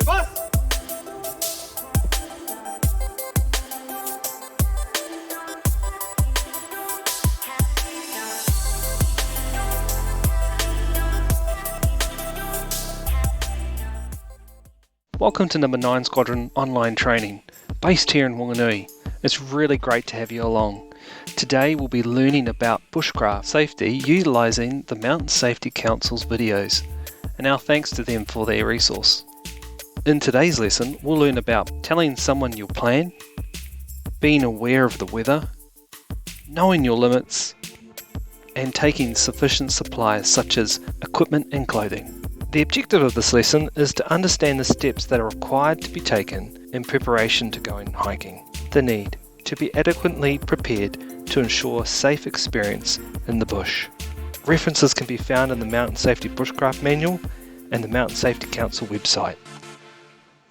Bus! Welcome to number 9 Squadron online training, based here in Wanganui. It's really great to have you along. Today we'll be learning about bushcraft safety utilising the Mountain Safety Council's videos, and our thanks to them for their resource. In today's lesson we'll learn about telling someone your plan, being aware of the weather, knowing your limits, and taking sufficient supplies such as equipment and clothing. The objective of this lesson is to understand the steps that are required to be taken in preparation to going hiking. The need to be adequately prepared to ensure a safe experience in the bush. References can be found in the Mountain Safety Bushcraft Manual and the Mountain Safety Council website.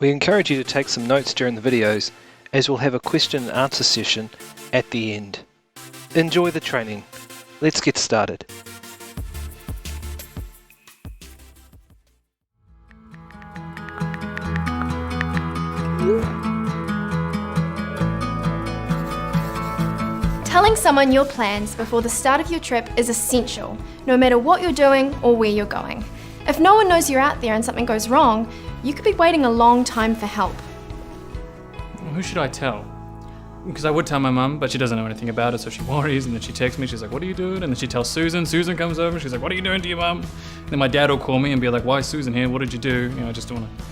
We encourage you to take some notes during the videos, as we'll have a question and answer session at the end. Enjoy the training. Let's get started. Telling someone your plans before the start of your trip is essential, no matter what you're doing or where you're going. If no one knows you're out there and something goes wrong, you could be waiting a long time for help. Who should I tell? Because I would tell my mum, but she doesn't know anything about it, so she worries, and then she texts me, she's like, what are you doing? And then she tells Susan comes over, she's like, what are you doing to your mum? And then my dad will call me and be like, why is Susan here? What did you do? I just don't want to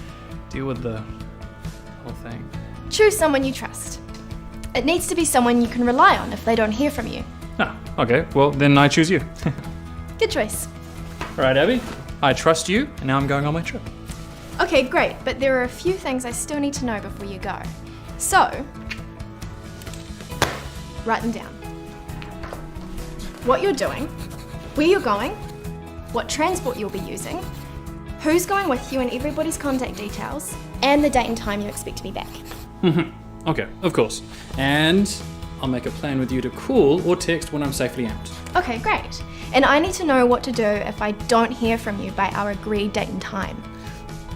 deal with the whole thing. Choose someone you trust. It needs to be someone you can rely on if they don't hear from you. Ah, okay, well then I choose you. Good choice. All right, Abby, I trust you, and now I'm going on my trip. Okay, great, but there are a few things I still need to know before you go. So, write them down. What you're doing, where you're going, what transport you'll be using, who's going with you and everybody's contact details, and the date and time you expect to be back. Okay, of course. And I'll make a plan with you to call or text when I'm safely out. Okay, great. And I need to know what to do if I don't hear from you by our agreed date and time.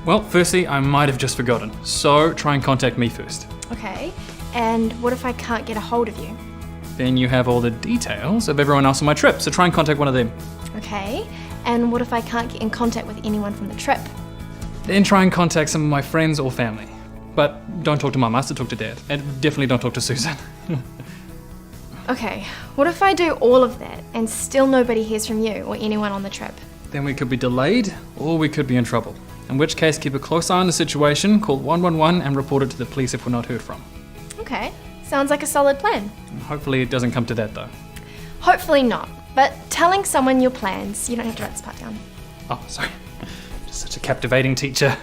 Well, firstly, I might have just forgotten, so try and contact me first. Okay, and what if I can't get a hold of you? Then you have all the details of everyone else on my trip, so try and contact one of them. Okay, and what if I can't get in contact with anyone from the trip? Then try and contact some of my friends or family. But don't talk to Mum, I have to talk to Dad. And definitely don't talk to Susan. Okay, what if I do all of that and still nobody hears from you or anyone on the trip? Then we could be delayed, or we could be in trouble. In which case, keep a close eye on the situation, call 111 and report it to the police if we're not heard from. Okay, sounds like a solid plan. Hopefully it doesn't come to that though. Hopefully not, but telling someone your plans, you don't have to write this part down. Oh, sorry. Just such a captivating teacher.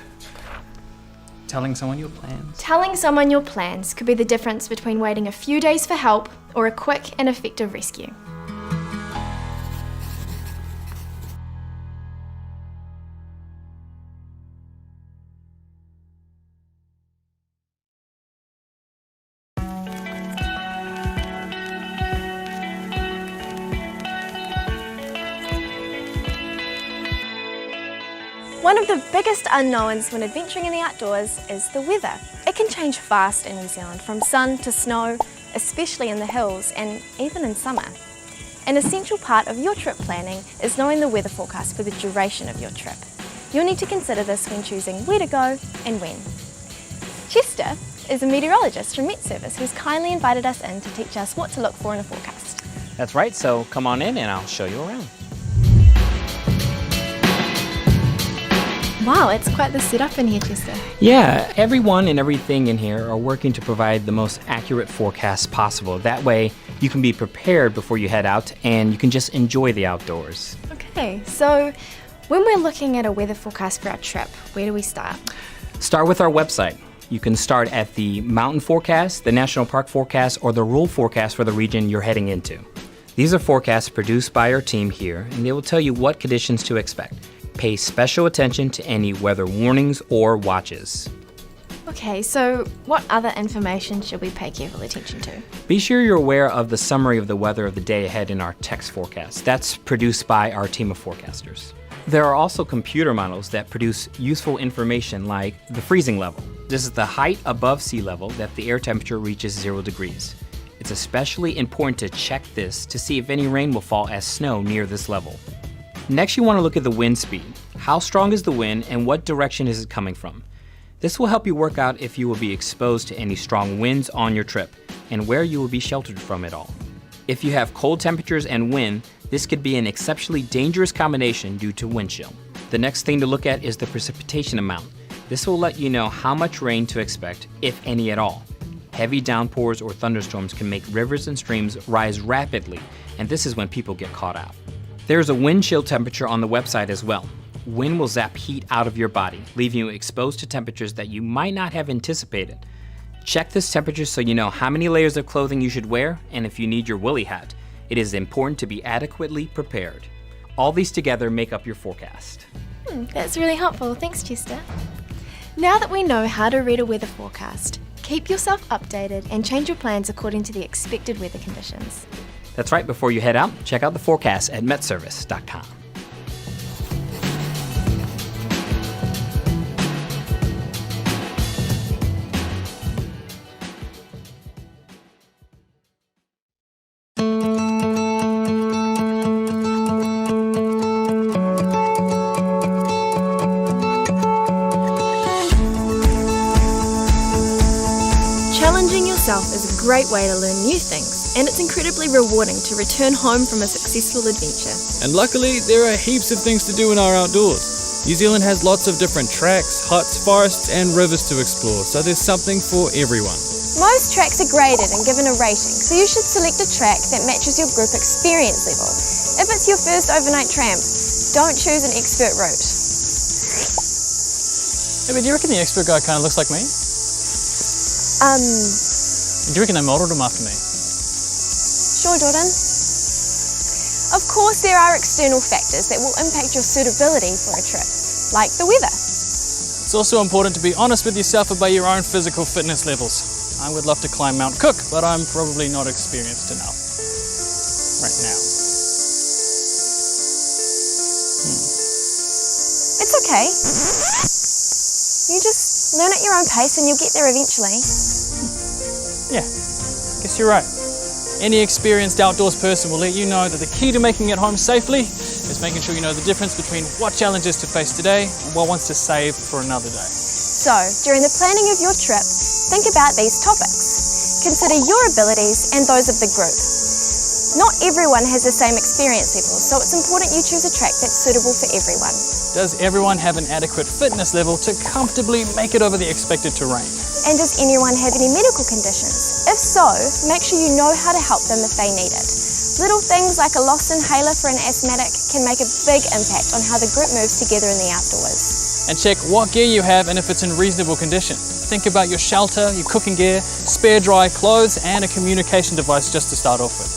Telling someone your plans. Telling someone your plans could be the difference between waiting a few days for help or a quick and effective rescue. One of the biggest unknowns when adventuring in the outdoors is the weather. It can change fast in New Zealand, from sun to snow, especially in the hills and even in summer. An essential part of your trip planning is knowing the weather forecast for the duration of your trip. You'll need to consider this when choosing where to go and when. Chester is a meteorologist from Met Service who's kindly invited us in to teach us what to look for in a forecast. That's right, so come on in and I'll show you around. Wow, it's quite the setup in here, Chester. Yeah, everyone and everything in here are working to provide the most accurate forecast possible. That way you can be prepared before you head out and you can just enjoy the outdoors. Okay, so when we're looking at a weather forecast for our trip, where do we start? Start with our website. You can start at the mountain forecast, the national park forecast, or the rural forecast for the region you're heading into. These are forecasts produced by our team here, and they will tell you what conditions to expect. Pay special attention to any weather warnings or watches. Okay, so what other information should we pay careful attention to? Be sure you're aware of the summary of the weather of the day ahead in our text forecast. That's produced by our team of forecasters. There are also computer models that produce useful information like the freezing level. This is the height above sea level that the air temperature reaches 0 degrees. It's especially important to check this to see if any rain will fall as snow near this level. Next, you want to look at the wind speed. How strong is the wind and what direction is it coming from? This will help you work out if you will be exposed to any strong winds on your trip and where you will be sheltered from it all. If you have cold temperatures and wind, this could be an exceptionally dangerous combination due to wind chill. The next thing to look at is the precipitation amount. This will let you know how much rain to expect, if any at all. Heavy downpours or thunderstorms can make rivers and streams rise rapidly, and this is when people get caught out. There is a wind chill temperature on the website as well. Wind will zap heat out of your body, leaving you exposed to temperatures that you might not have anticipated. Check this temperature so you know how many layers of clothing you should wear, and if you need your woolly hat. It is important to be adequately prepared. All these together make up your forecast. That's really helpful. Thanks, Chester. Now that we know how to read a weather forecast, keep yourself updated and change your plans according to the expected weather conditions. That's right, before you head out, check out the forecast at metservice.com. Challenging yourself is a great way to learn new things, and it's incredibly rewarding to return home from a successful adventure. And luckily, there are heaps of things to do in our outdoors. New Zealand has lots of different tracks, huts, forests and rivers to explore, so there's something for everyone. Most tracks are graded and given a rating, so you should select a track that matches your group experience level. If it's your first overnight tramp, don't choose an expert route. Hey, but do you reckon the expert guy kind of looks like me? Do you reckon they modelled him after me? Sure, Jordan. Of course, there are external factors that will impact your suitability for a trip, like the weather. It's also important to be honest with yourself about your own physical fitness levels. I would love to climb Mount Cook, but I'm probably not experienced enough right now. It's okay. You just learn at your own pace and you'll get there eventually. Yeah, guess you're right. Any experienced outdoors person will let you know that the key to making it home safely is making sure you know the difference between what challenges to face today and what wants to save for another day. So, during the planning of your trip, think about these topics. Consider your abilities and those of the group. Not everyone has the same experience level, so it's important you choose a track that's suitable for everyone. Does everyone have an adequate fitness level to comfortably make it over the expected terrain? And does anyone have any medical conditions? If so, make sure you know how to help them if they need it. Little things like a lost inhaler for an asthmatic can make a big impact on how the group moves together in the outdoors. And check what gear you have and if it's in reasonable condition. Think about your shelter, your cooking gear, spare dry clothes and a communication device just to start off with.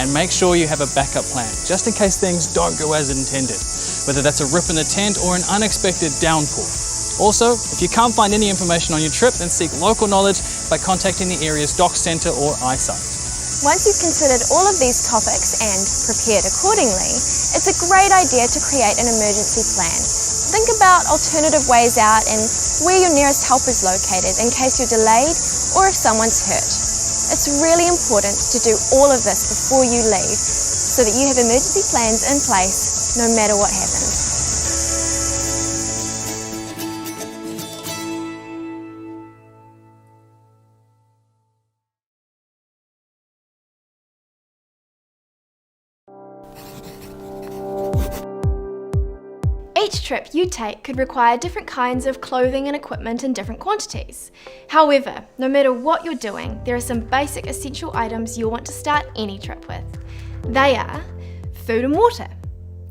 And make sure you have a backup plan, just in case things don't go as intended, whether that's a rip in the tent or an unexpected downpour. Also, if you can't find any information on your trip, then seek local knowledge by contacting the area's dock centre or eyesight. Once you've considered all of these topics and prepared accordingly, it's a great idea to create an emergency plan. Think about alternative ways out and where your nearest help is located in case you're delayed or if someone's hurt. It's really important to do all of this before you leave so that you have emergency plans in place no matter what happens. Each trip you take could require different kinds of clothing and equipment in different quantities. However, no matter what you're doing, there are some basic essential items you'll want to start any trip with. They are food and water.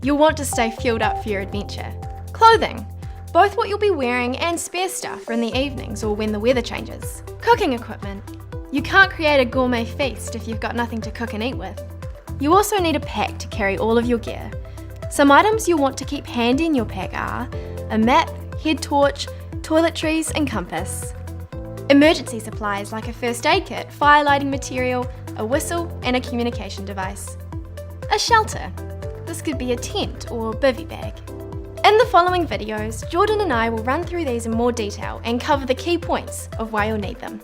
You'll want to stay fueled up for your adventure. Clothing, both what you'll be wearing and spare stuff for in the evenings or when the weather changes. Cooking equipment. You can't create a gourmet feast if you've got nothing to cook and eat with. You also need a pack to carry all of your gear. Some items you'll want to keep handy in your pack are a map, head torch, toiletries and compass. Emergency supplies like a first aid kit, fire lighting material, a whistle and a communication device. A shelter. This could be a tent or bivy bag. In the following videos, Jordan and I will run through these in more detail and cover the key points of why you'll need them.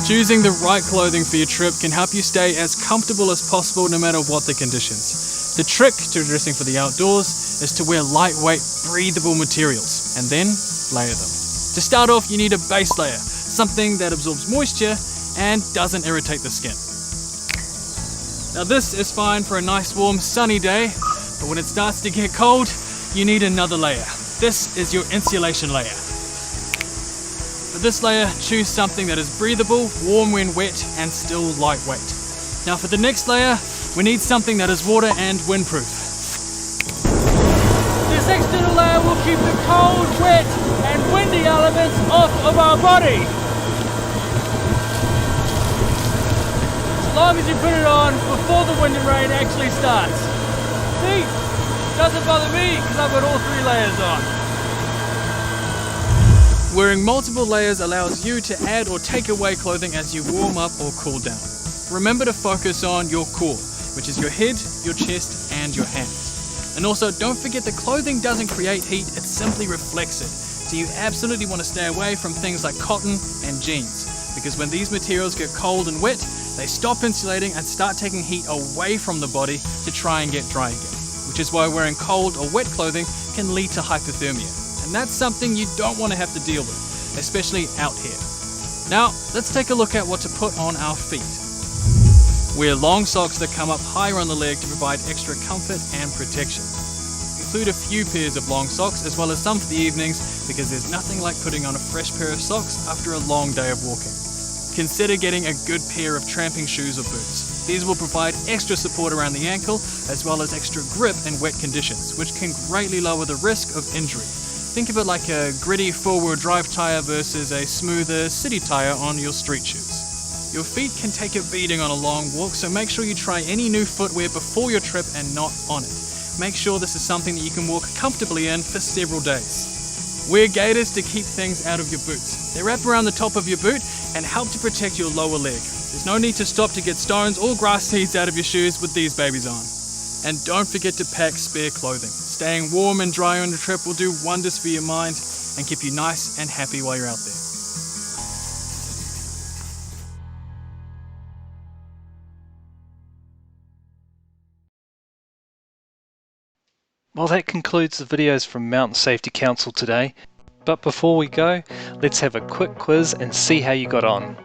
Choosing the right clothing for your trip can help you stay as comfortable as possible no matter what the conditions. The trick to dressing for the outdoors is to wear lightweight, breathable materials and then layer them. To start off, you need a base layer, something that absorbs moisture and doesn't irritate the skin. Now this is fine for a nice warm sunny day, but when it starts to get cold, you need another layer. This is your insulation layer. For this layer, choose something that is breathable, warm when wet, and still lightweight. Now for the next layer, we need something that is water and windproof. This external layer will keep the cold, wet, and windy elements off of our body. As long as you put it on before the wind and rain actually starts. See? Doesn't bother me because I've got all 3 layers on. Wearing multiple layers allows you to add or take away clothing as you warm up or cool down. Remember to focus on your core, which is your head, your chest, and your hands. And also, don't forget that clothing doesn't create heat, it simply reflects it. So you absolutely want to stay away from things like cotton and jeans, because when these materials get cold and wet, they stop insulating and start taking heat away from the body to try and get dry again, which is why wearing cold or wet clothing can lead to hypothermia. And that's something you don't want to have to deal with, especially out here. Now, let's take a look at what to put on our feet. Wear long socks that come up higher on the leg to provide extra comfort and protection. Include a few pairs of long socks as well as some for the evenings, because there's nothing like putting on a fresh pair of socks after a long day of walking. Consider getting a good pair of tramping shoes or boots. These will provide extra support around the ankle as well as extra grip in wet conditions, which can greatly lower the risk of injury. Think of it like a gritty four-wheel drive tyre versus a smoother city tyre on your street shoes. Your feet can take a beating on a long walk, so make sure you try any new footwear before your trip and not on it. Make sure this is something that you can walk comfortably in for several days. Wear gaiters to keep things out of your boots. They wrap around the top of your boot and help to protect your lower leg. There's no need to stop to get stones or grass seeds out of your shoes with these babies on. And don't forget to pack spare clothing. Staying warm and dry on the trip will do wonders for your mind and keep you nice and happy while you're out there. Well, that concludes the videos from Mountain Safety Council today. But before we go, let's have a quick quiz and see how you got on.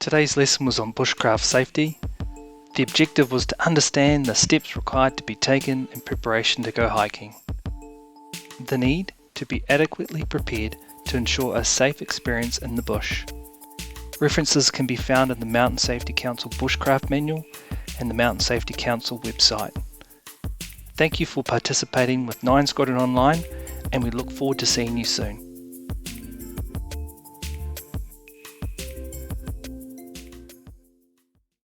Today's lesson was on bushcraft safety. The objective was to understand the steps required to be taken in preparation to go hiking. The need to be adequately prepared to ensure a safe experience in the bush. References can be found in the Mountain Safety Council Bushcraft Manual and the Mountain Safety Council website. Thank you for participating with 9 Squadron Online, and we look forward to seeing you soon.